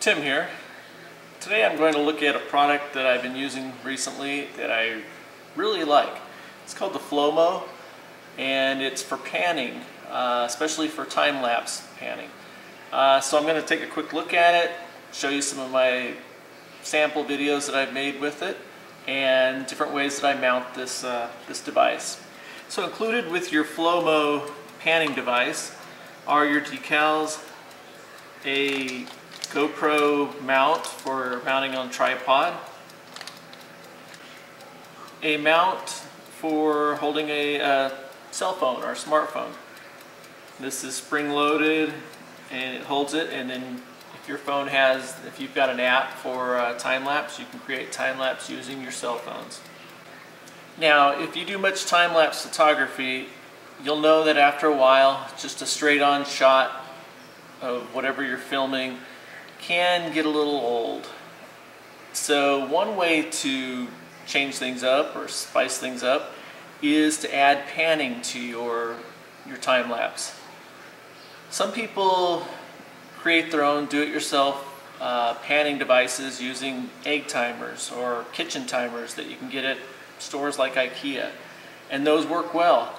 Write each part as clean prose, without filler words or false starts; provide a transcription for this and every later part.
Tim here. Today I'm going to look at a product that I've been using recently that I really like. It's called the Flow-Mow, and it's for panning, especially for time-lapse panning. So I'm going to take a quick look at it, show you some of my sample videos that I've made with it, and different ways that I mount this, this device. So included with your Flow-Mow panning device are your decals, a GoPro mount for mounting on tripod, a mount for holding a cell phone or a smartphone. This is spring-loaded and it holds it, and then if your phone has, if you've got an app for time-lapse, you can create time-lapse using your cell phones. Now, if you do much time-lapse photography, you'll know that after a while, just a straight-on shot of whatever you're filming can get a little old. So one way to change things up or spice things up is to add panning to your time-lapse. Some people create their own do-it-yourself panning devices using egg timers or kitchen timers that you can get at stores like IKEA, and those work well.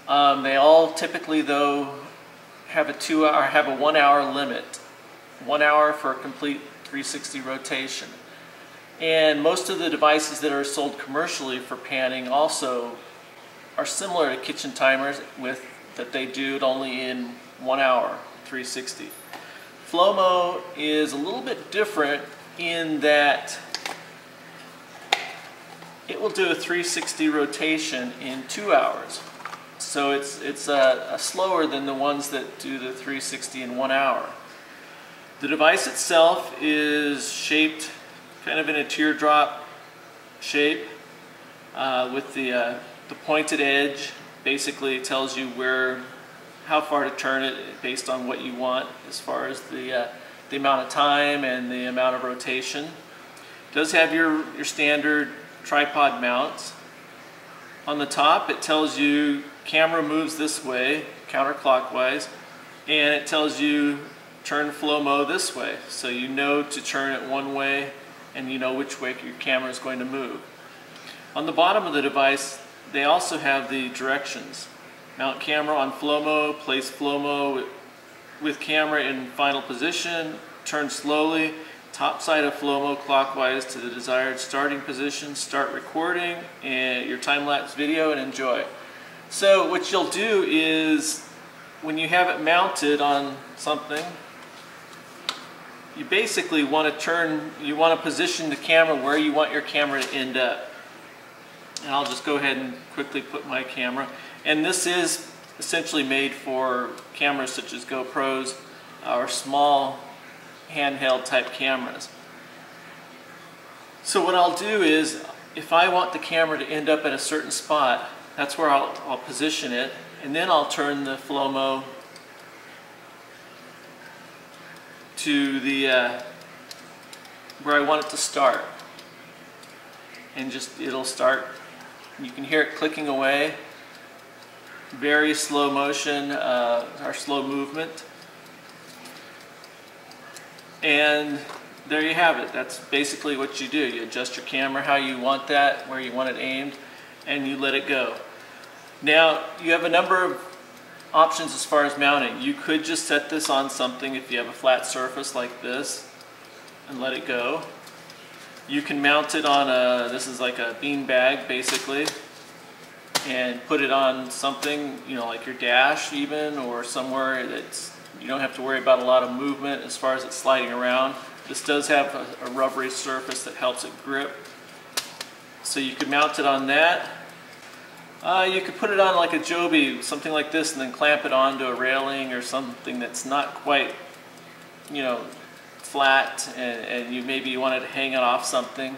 They all typically, though, have a 1 hour limit. 1 hour for a complete 360 rotation. And most of the devices that are sold commercially for panning also are similar to kitchen timers, with that they do it only in 1 hour 360. Flow-Mow is a little bit different in that it will do a 360 rotation in 2 hours. So it's slower than the ones that do the 360 in 1 hour. The device itself is shaped kind of in a teardrop shape with the pointed edge. Basically it tells you how far to turn it based on what you want as far as the amount of time and the amount of rotation. It does have your standard tripod mounts. On the top it tells you camera moves this way, counterclockwise, and it tells you turn Flow-Mow this way, so you know to turn it one way and you know which way your camera is going to move. On the bottom of the device they also have the directions. Mount camera on Flow-Mow, place Flow-Mow with camera in final position, turn slowly, top side of Flow-Mow clockwise to the desired starting position, start recording and your time-lapse video, and enjoy. So what you'll do is, when you have it mounted on something, you basically want to position the camera where you want your camera to end up. And I'll just go ahead and quickly put my camera. And this is essentially made for cameras such as GoPros or small handheld type cameras. So what I'll do is, if I want the camera to end up at a certain spot, that's where I'll position it, and then I'll turn the Flow-Mow to where I want it to start, and it'll start. You can hear it clicking away. Very slow motion, or slow movement. And there you have it. That's basically what you do. You adjust your camera how you want that, where you want it aimed, and you let it go. Now, you have a number of options as far as mounting. You could just set this on something if you have a flat surface like this and let it go. You can mount it on this is like a bean bag basically, and put it on something, like your dash even, or somewhere that's you don't have to worry about a lot of movement as far as it sliding around. This does have a rubbery surface that helps it grip. So you could mount it on that. You could put it on like a Joby, something like this, and then clamp it onto a railing or something that's not quite, flat, and maybe wanted to hang it off something.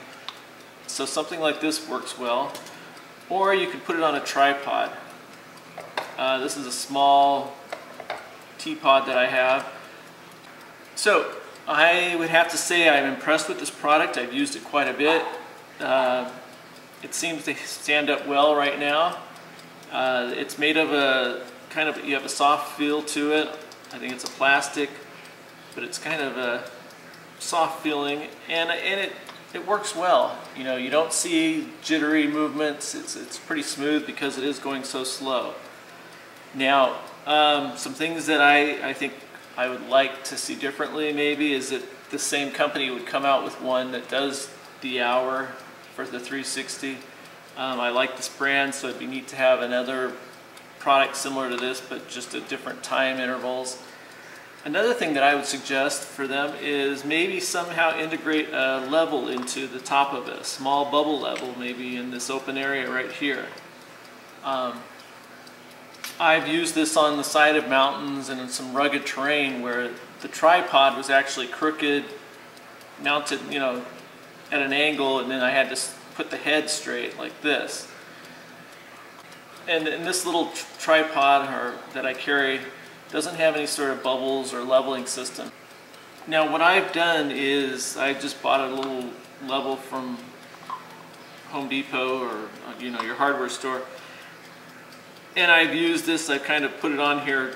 So something like this works well. Or you could put it on a tripod. This is a small teapot that I have. So I would have to say I'm impressed with this product. I've used it quite a bit. It seems to stand up well right now. It's made of you have a soft feel to it. I think it's a plastic, but it's kind of soft feeling, and it works well. You know, you don't see jittery movements. It's pretty smooth because it is going so slow. Now, some things that I think I would like to see differently maybe is that the same company would come out with one that does the hour for the 360. I like this brand, so it'd be neat to have another product similar to this, but just at different time intervals. Another thing that I would suggest for them is maybe somehow integrate a level into the top of it, a small bubble level, maybe in this open area right here. I've used this on the side of mountains and in some rugged terrain where the tripod was actually crooked, mounted, you know, at an angle, and then I had to put the head straight like this. And this little tripod that I carry doesn't have any sort of bubbles or leveling system. Now what I've done is I just bought a little level from Home Depot or, you know, your hardware store, and I've used this. I kind of put it on here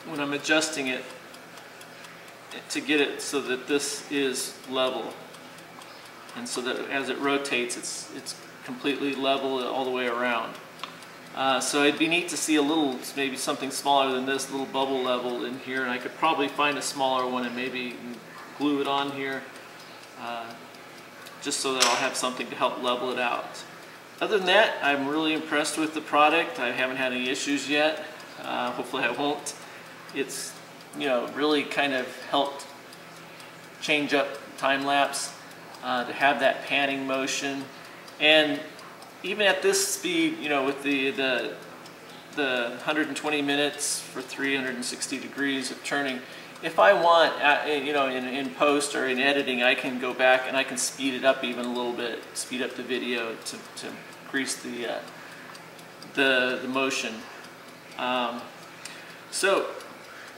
when I'm adjusting it to get it so that this is level, and so that as it rotates it's completely level all the way around. So it'd be neat to see a little, maybe something smaller than this, little bubble level in here, and I could probably find a smaller one and maybe glue it on here, just so that I'll have something to help level it out. Other than that, I'm really impressed with the product. I haven't had any issues yet. Hopefully I won't. It's, you know, really kind of helped change up time-lapse to have that panning motion. And even at this speed, you know, with the 120 minutes for 360 degrees of turning, if I want, you know, in post or in editing, I can go back and I can speed it up even a little bit, speed up the video to increase the motion. So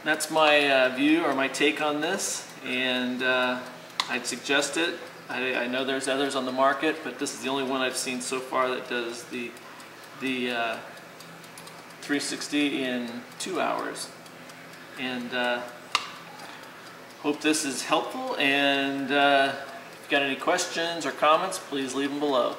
that's my view or my take on this, and I'd suggest it. I know there's others on the market, but this is the only one I've seen so far that does the 360 in 2 hours. And hope this is helpful, and if you've got any questions or comments, please leave them below.